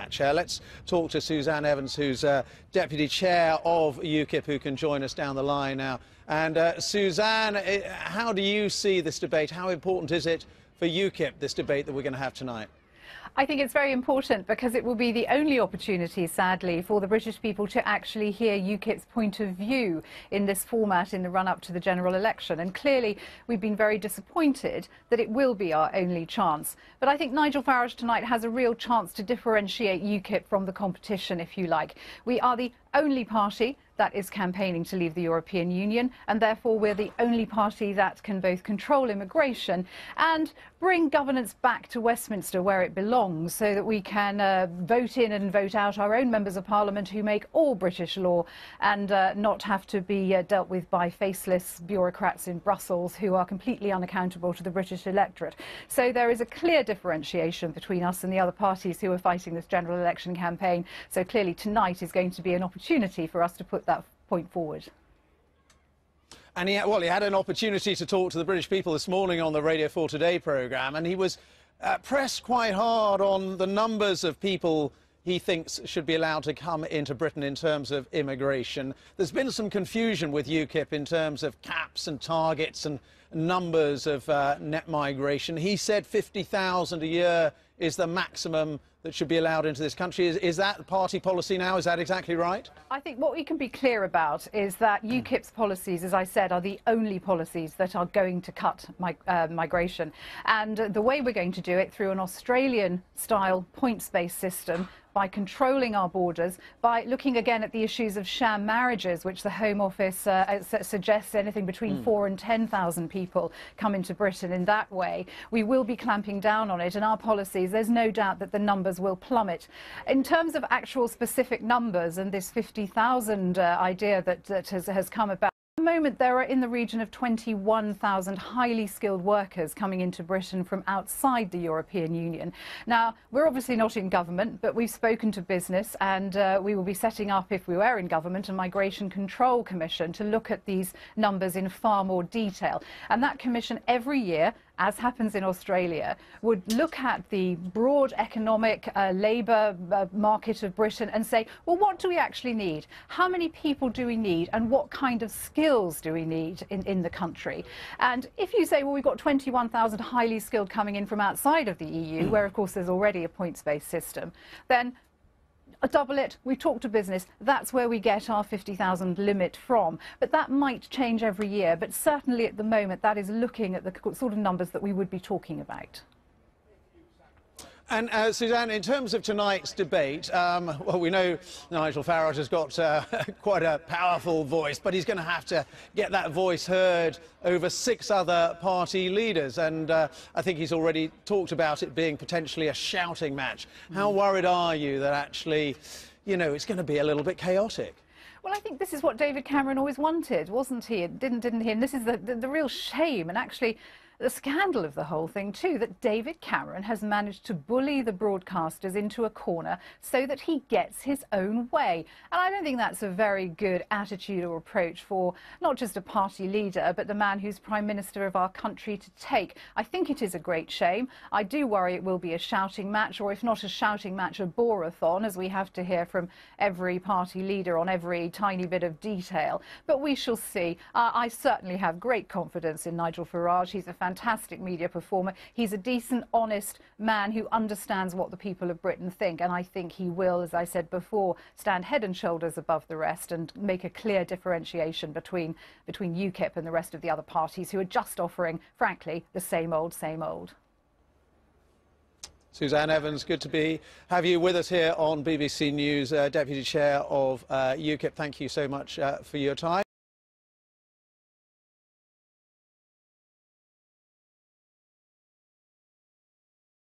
match. Let's talk to Suzanne Evans, who's Deputy Chair of UKIP, who can join us down the line now. And Suzanne, how do you see this debate? How important is it for UKIP, this debate that we're going to have tonight? I think it's very important because it will be the only opportunity, sadly, for the British people to actually hear UKIP's point of view in this format in the run-up to the general election. And clearly, we've been very disappointed that it will be our only chance. But I think Nigel Farage tonight has a real chance to differentiate UKIP from the competition, if you like. We are the only party that is campaigning to leave the European Union, and therefore we're the only party that can both control immigration and bring governance back to Westminster where it belongs, so that we can vote in and vote out our own members of parliament who make all British law, and not have to be dealt with by faceless bureaucrats in Brussels who are completely unaccountable to the British electorate. So there is a clear differentiation between us and the other parties who are fighting this general election campaign. So clearly tonight is going to be an opportunity for us to put that point forward. And he had an opportunity to talk to the British people this morning on the Radio 4 Today programme, and he was pressed quite hard on the numbers of people he thinks should be allowed to come into Britain in terms of immigration. There's been some confusion with UKIP in terms of caps and targets and numbers of net migration. He said 50,000 a year is the maximum that should be allowed into this country. Is that party policy now? Is that exactly right? I think what we can be clear about is that UKIP's policies, as I said, are the only policies that are going to cut migration. And the way we're going to do it, through an Australian-style points-based system, by controlling our borders, by looking again at the issues of sham marriages, which the Home Office suggests anything between 4,000 and 10,000 people come into Britain in that way. We will be clamping down on it, and our policies, there's no doubt that the numbers will plummet. In terms of actual specific numbers and this 50,000 idea that has come about, at the moment there are in the region of 21,000 highly skilled workers coming into Britain from outside the European Union. Now, we're obviously not in government, but we've spoken to business, and we will be setting up, if we were in government, a Migration Control Commission to look at these numbers in far more detail. And that commission every year, as happens in Australia, would look at the broad economic labour market of Britain and say, well, what do we actually need? How many people do we need? And what kind of skills do we need in the country? And if you say, well, we've got 21,000 highly skilled coming in from outside of the EU, where, of course, there's already a points-based system, then double it. We talk to business. That's where we get our 50,000 limit from. But that might change every year. But certainly at the moment, that is looking at the sort of numbers that we would be talking about. And Suzanne, in terms of tonight's debate, well, we know Nigel Farage has got quite a powerful voice, but he's going to have to get that voice heard over 6 other party leaders. And I think he's already talked about it being potentially a shouting match. How worried are you that actually, you know, it's going to be a little bit chaotic? Well, I think this is what David Cameron always wanted, wasn't he? Didn't he? And this is the real shame, and actually the scandal of the whole thing too, that David Cameron has managed to bully the broadcasters into a corner so that he gets his own way. And I don't think that's a very good attitude or approach for not just a party leader, but the man who's Prime Minister of our country to take. I think it is a great shame. I do worry it will be a shouting match, or if not a shouting match, a bore-a-thon, as we have to hear from every party leader on every tiny bit of detail. But we shall see. I certainly have great confidence in Nigel Farage. He's a fantastic media performer. He's a decent, honest man who understands what the people of Britain think, and I think he will, as I said before, stand head and shoulders above the rest and make a clear differentiation between UKIP and the rest of the other parties who are just offering, frankly, the same old, same old. Suzanne Evans, good to have you with us here on BBC News, Deputy Chair of UKIP. Thank you so much for your time.